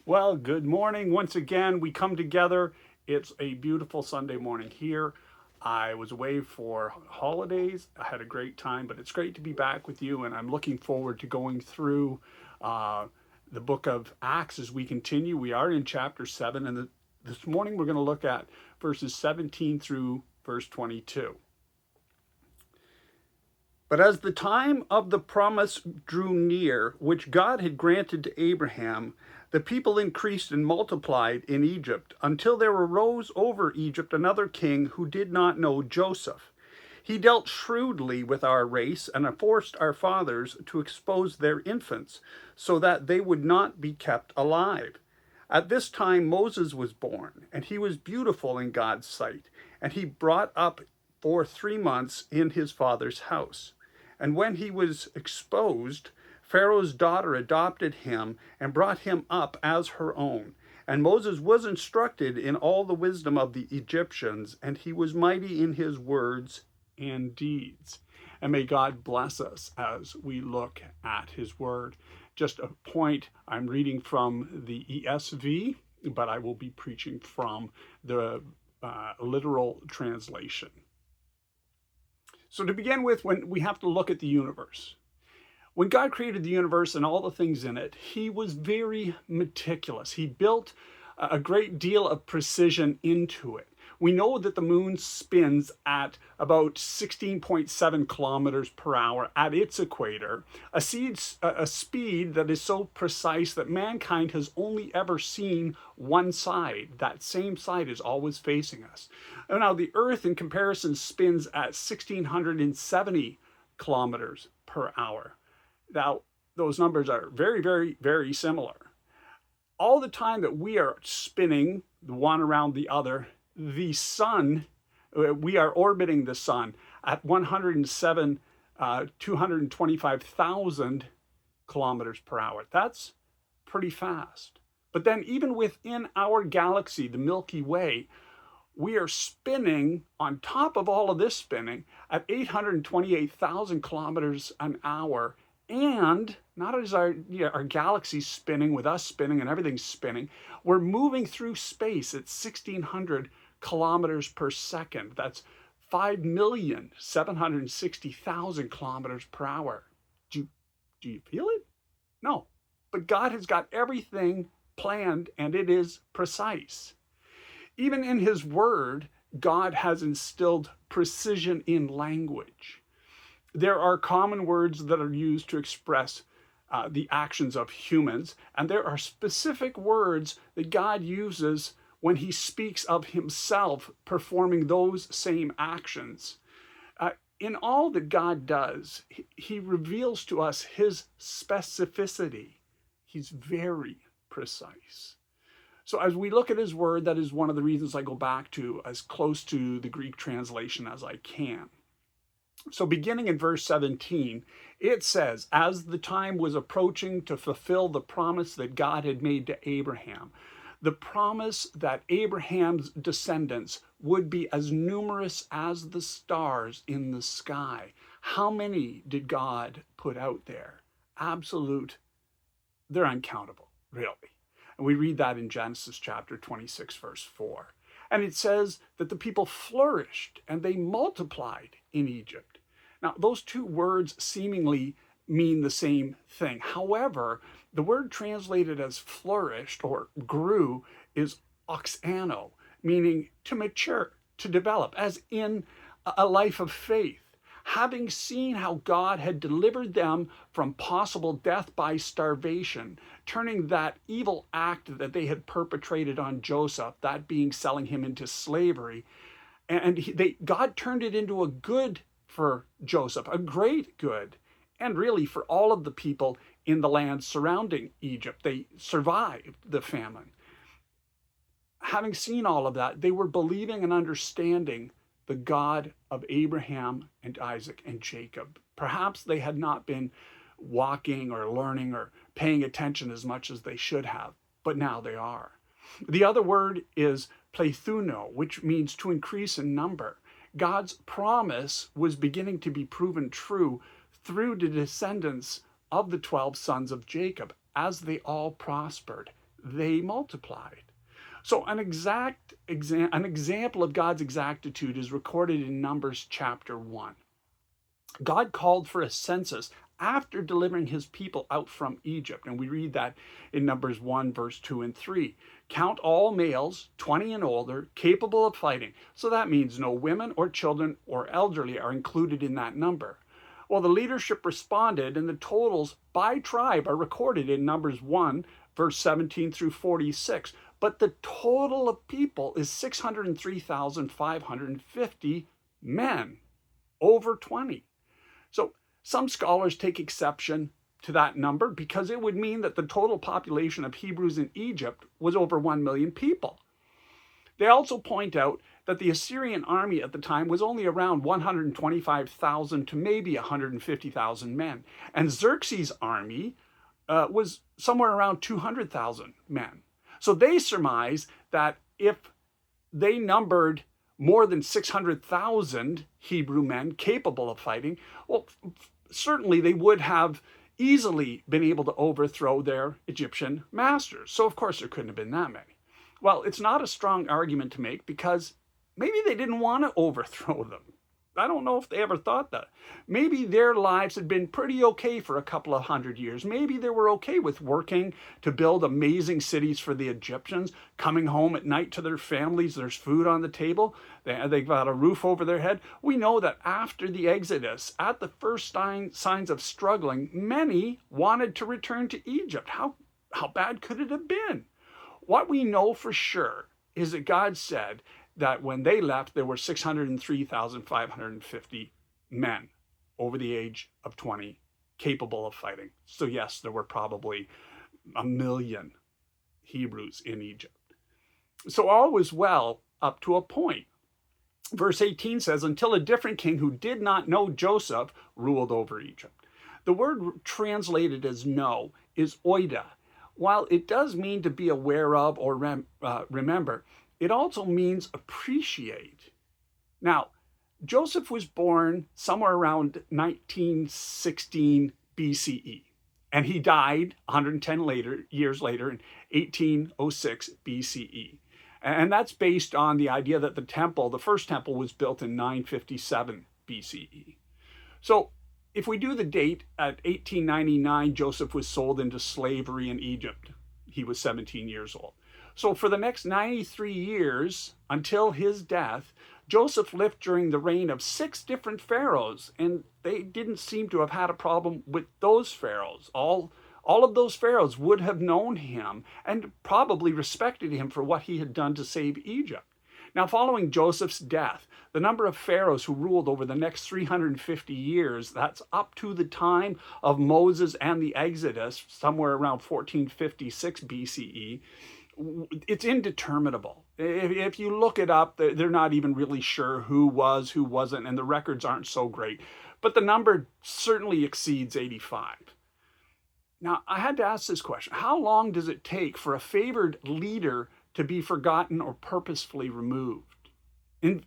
Well, good morning. Once again, we come together. It's a beautiful Sunday morning here. I was away for holidays. I had a great time, but it's great to be back with you, and I'm looking forward to going through uh, the book of Acts as we continue. We are in chapter 7, and this morning we're going to look at verses 17 through verse 22. But as the time of the promise drew near, which God had granted to Abraham, the people increased and multiplied in Egypt until there arose over Egypt another king who did not know Joseph. He dealt shrewdly with our race and forced our fathers to expose their infants so that they would not be kept alive. At this time Moses was born, and he was beautiful in God's sight, and he brought up for 3 months in his father's house. And when he was exposed, Pharaoh's daughter adopted him and brought him up as her own. And Moses was instructed in all the wisdom of the Egyptians, and he was mighty in his words and deeds. And may God bless us as we look at his word. Just a point, I'm reading from the ESV, but I will be preaching from the literal translation. So to begin with, when we have to look at the universe. When God created the universe and all the things in it, he was very meticulous. He built a great deal of precision into it. We know that the moon spins at about 16.7 kilometers per hour at its equator, a speed that is so precise that mankind has only ever seen one side. That same side is always facing us. Now, the Earth, in comparison, spins at 1670 kilometers per hour. Now, those numbers are very, very, very similar. All the time that we are spinning the one around the other, the sun, we are orbiting the sun at 225,000 kilometers per hour. That's pretty fast. But then even within our galaxy, the Milky Way, we are spinning on top of all of this spinning at 828,000 kilometers an hour. And not as our galaxy spinning with us spinning and everything's spinning, we're moving through space at 1,600 kilometers per second. That's 5,760,000 kilometers per hour. Do you feel it? No. But God has got everything planned, and it is precise. Even in his word, God has instilled precision in language. There are common words that are used to express the actions of humans, and there are specific words that God uses when he speaks of himself performing those same actions. In all that God does, he reveals to us his specificity. He's very precise. So as we look at his word, that is one of the reasons I go back to as close to the Greek translation as I can. So beginning in verse 17, it says, as the time was approaching to fulfill the promise that God had made to Abraham, the promise that Abraham's descendants would be as numerous as the stars in the sky. How many did God put out there? Absolute, they're uncountable, really. And we read that in Genesis chapter 26, verse 4. And it says that the people flourished and they multiplied in Egypt. Now, those two words seemingly mean the same thing. However, the word translated as flourished or grew is oxano, meaning to mature, to develop, as in a life of faith. Having seen how God had delivered them from possible death by starvation, turning that evil act that they had perpetrated on Joseph, that being selling him into slavery, and God turned it into a good for Joseph, a great good, and really for all of the people in the land surrounding Egypt. They survived the famine. Having seen all of that, they were believing and understanding the God of Abraham and Isaac and Jacob. Perhaps they had not been walking or learning or paying attention as much as they should have, but now they are. The other word is plethuno, which means to increase in number. God's promise was beginning to be proven true through the descendants of the 12 sons of Jacob as they all prospered. they multiplied. So an example of God's exactitude is recorded in Numbers chapter 1. God called for a census after delivering his people out from Egypt. And we read that in Numbers 1, verse 2 and 3. Count all males, 20 and older, capable of fighting. So that means no women or children or elderly are included in that number. Well, the leadership responded, and the totals by tribe are recorded in Numbers 1, verse 17 through 46. But the total of people is 603,550 men, over 20. So some scholars take exception to that number because it would mean that the total population of Hebrews in Egypt was over 1 million people. They also point out that the Assyrian army at the time was only around 125,000 to maybe 150,000 men. And Xerxes' army was somewhere around 200,000 men. So they surmise that if they numbered more than 600,000 Hebrew men capable of fighting, well, certainly they would have easily been able to overthrow their Egyptian masters. So of course there couldn't have been that many. Well, it's not a strong argument to make because maybe they didn't want to overthrow them. I don't know if they ever thought that. Maybe their lives had been pretty okay for a couple of hundred years. Maybe they were okay with working to build amazing cities for the Egyptians, coming home at night to their families, there's food on the table, they've got a roof over their head. We know that after the Exodus, at the first signs of struggling, many wanted to return to Egypt. How bad could it have been? What we know for sure is that God said that when they left, there were 603,550 men over the age of 20 capable of fighting. So yes, there were probably 1 million Hebrews in Egypt. So all was well up to a point. Verse 18 says, until a different king who did not know Joseph ruled over Egypt. The word translated as know is oida. While it does mean to be aware of or remember, it also means appreciate. Now, Joseph was born somewhere around 1916 BCE, and he died 110 years later in 1806 BCE. And that's based on the idea that the first temple was built in 957 BCE. So if we do the date, at 1899, Joseph was sold into slavery in Egypt. He was 17 years old. So for the next 93 years, until his death, Joseph lived during the reign of 6 different pharaohs, and they didn't seem to have had a problem with those pharaohs. All of those pharaohs would have known him and probably respected him for what he had done to save Egypt. Now, following Joseph's death, the number of pharaohs who ruled over the next 350 years, that's up to the time of Moses and the Exodus, somewhere around 1456 BCE, it's indeterminable. If you look it up, they're not even really sure who was, who wasn't, and the records aren't so great. But the number certainly exceeds 85. Now, I had to ask this question. How long does it take for a favored leader to be forgotten or purposefully removed?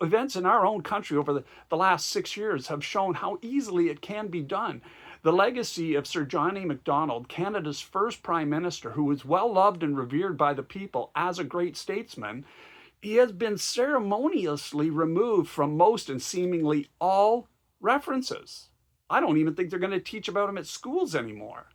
Events in our own country over the last 6 years have shown how easily it can be done. The legacy of Sir John A. Macdonald, Canada's first Prime Minister, who was well loved and revered by the people as a great statesman, he has been ceremoniously removed from most and seemingly all references. I don't even think they're going to teach about him at schools anymore.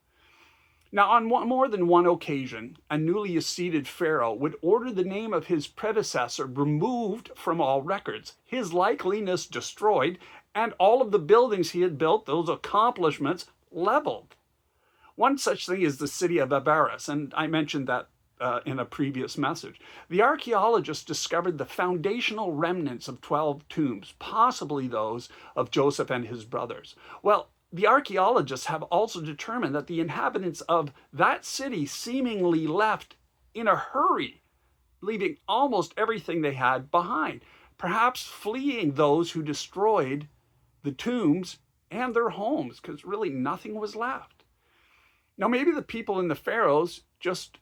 Now, on more than one occasion, a newly seated pharaoh would order the name of his predecessor removed from all records, his likeliness destroyed, and all of the buildings he had built, those accomplishments, leveled. One such thing is the city of Abaris, and I mentioned that in a previous message. The archaeologists discovered the foundational remnants of 12 tombs, possibly those of Joseph and his brothers. Well, the archaeologists have also determined that the inhabitants of that city seemingly left in a hurry, leaving almost everything they had behind, perhaps fleeing those who destroyed the tombs and their homes, because really nothing was left. Now, maybe the people in the pharaohs just,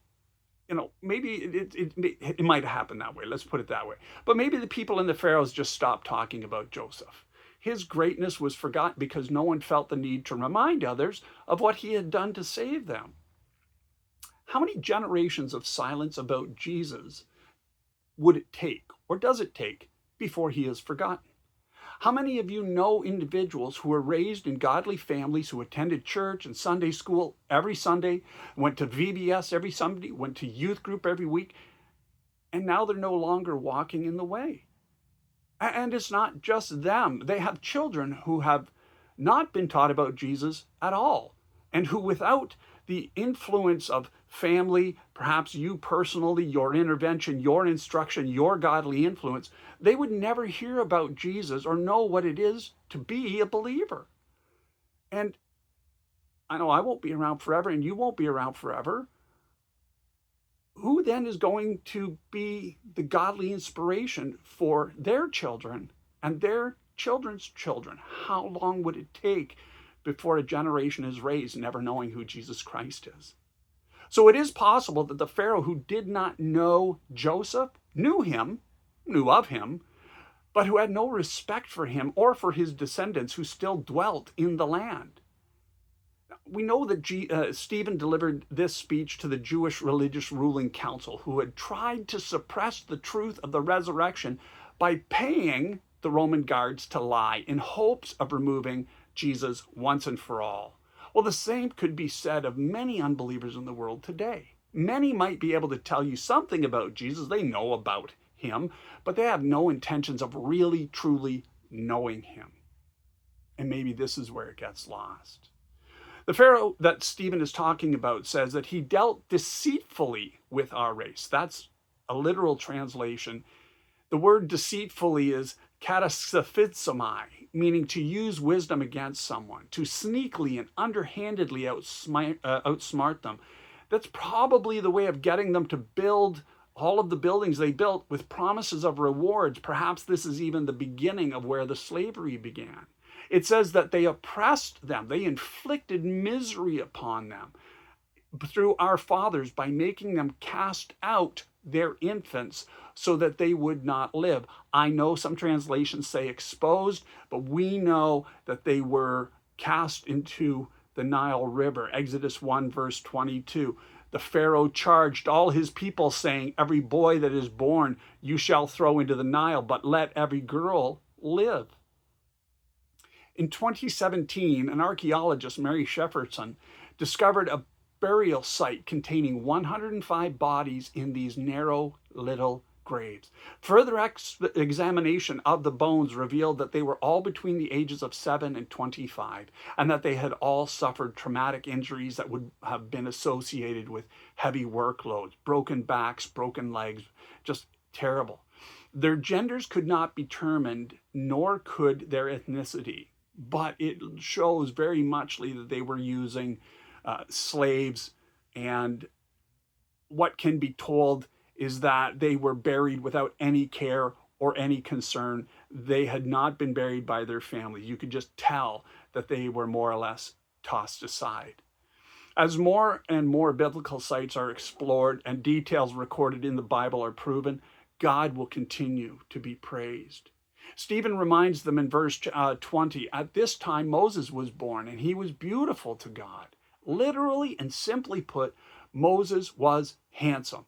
maybe it might happen that way. Let's put it that way. But maybe the people in the pharaohs just stopped talking about Joseph. His greatness was forgotten because no one felt the need to remind others of what he had done to save them. How many generations of silence about Jesus would it take, or does it take, before he is forgotten? How many of you know individuals who were raised in godly families, who attended church and Sunday school every Sunday, went to VBS every Sunday, went to youth group every week, and now they're no longer walking in the way? And it's not just them. They have children who have not been taught about Jesus at all, and who, without the influence of family, perhaps you personally, your intervention, your instruction, your godly influence, they would never hear about Jesus or know what it is to be a believer. And I know I won't be around forever, and you won't be around forever. Who then is going to be the godly inspiration for their children and their children's children? How long would it take before a generation is raised never knowing who Jesus Christ is? So it is possible that the Pharaoh who did not know Joseph knew of him, but who had no respect for him or for his descendants who still dwelt in the land. We know that Stephen delivered this speech to the Jewish religious ruling council, who had tried to suppress the truth of the resurrection by paying the Roman guards to lie in hopes of removing Jesus once and for all. Well, the same could be said of many unbelievers in the world today. Many might be able to tell you something about Jesus. They know about him, but they have no intentions of really, truly knowing him. And maybe this is where it gets lost. The Pharaoh that Stephen is talking about says that he dealt deceitfully with our race. That's a literal translation. The word deceitfully is katasaphizomai, meaning to use wisdom against someone, to sneakily and underhandedly outsmart them. That's probably the way of getting them to build all of the buildings they built with promises of rewards. Perhaps this is even the beginning of where the slavery began. It says that they oppressed them. They inflicted misery upon them through our fathers by making them cast out their infants so that they would not live. I know some translations say exposed, but we know that they were cast into the Nile River. Exodus 1 verse 22. The Pharaoh charged all his people, saying, "Every boy that is born you shall throw into the Nile, but let every girl live." In 2017, an archaeologist, Mary Shefferson, discovered a burial site containing 105 bodies in these narrow little graves. Further examination of the bones revealed that they were all between the ages of 7 and 25, and that they had all suffered traumatic injuries that would have been associated with heavy workloads, broken backs, broken legs, just terrible. Their genders could not be determined, nor could their ethnicity, but it shows very muchly that they were using slaves, and what can be told is that they were buried without any care or any concern. They had not been buried by their families. You could just tell that they were more or less tossed aside. As more and more biblical sites are explored and details recorded in the Bible are proven, God will continue to be praised. Stephen reminds them in verse 20, at this time Moses was born, and he was beautiful to God. Literally and simply put, Moses was handsome.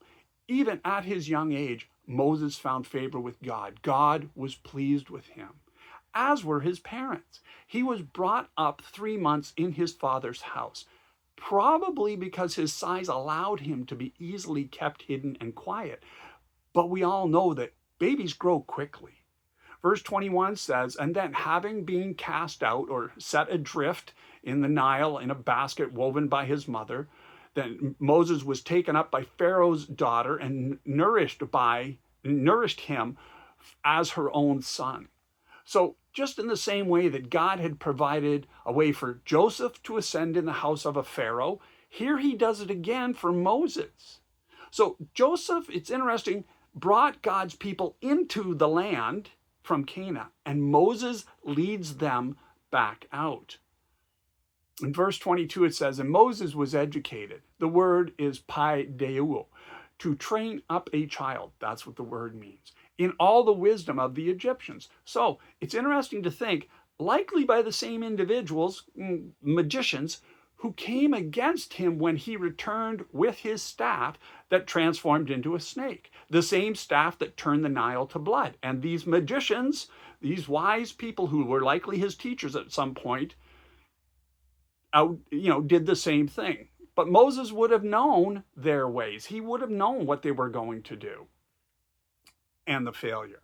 Even at his young age, Moses found favor with God. God was pleased with him, as were his parents. He was brought up 3 months in his father's house, probably because his size allowed him to be easily kept hidden and quiet. But we all know that babies grow quickly. Verse 21 says, and then having been cast out or set adrift in the Nile in a basket woven by his mother, then Moses was taken up by Pharaoh's daughter and nourished him as her own son. So just in the same way that God had provided a way for Joseph to ascend in the house of a Pharaoh, here he does it again for Moses. So Joseph, it's interesting, brought God's people into the land from Canaan, and Moses leads them back out. In verse 22 it says, and Moses was educated. The word is paideuo, to train up a child. That's what the word means. In all the wisdom of the Egyptians. So it's interesting to think, likely by the same individuals, magicians, who came against him when he returned with his staff that transformed into a snake, the same staff that turned the Nile to blood. And these magicians, these wise people who were likely his teachers at some point, did the same thing. But Moses would have known their ways. He would have known what they were going to do and the failure.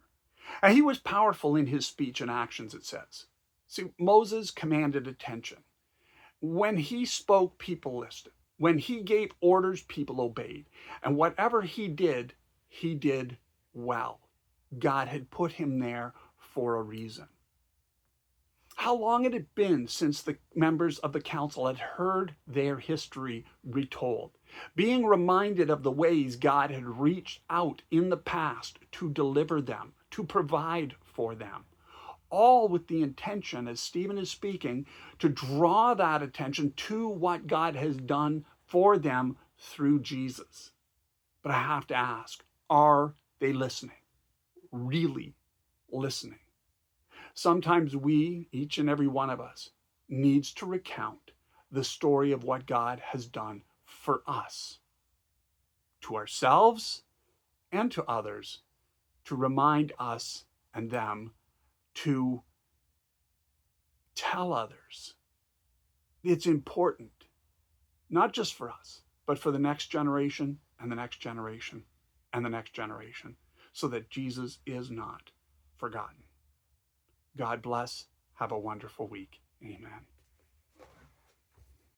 And he was powerful in his speech and actions, it says. See, Moses commanded attention. When he spoke, people listened. When he gave orders, people obeyed. And whatever he did well. God had put him there for a reason. How long had it been since the members of the council had heard their history retold, being reminded of the ways God had reached out in the past to deliver them, to provide for them? All with the intention, as Stephen is speaking, to draw that attention to what God has done for them through Jesus. But I have to ask, are they listening? Really listening? Sometimes we, each and every one of us, needs to recount the story of what God has done for us, to ourselves and to others, to remind us and them, to tell others. It's important, not just for us, but for the next generation and the next generation and the next generation, so that Jesus is not forgotten. God bless. Have a wonderful week. Amen.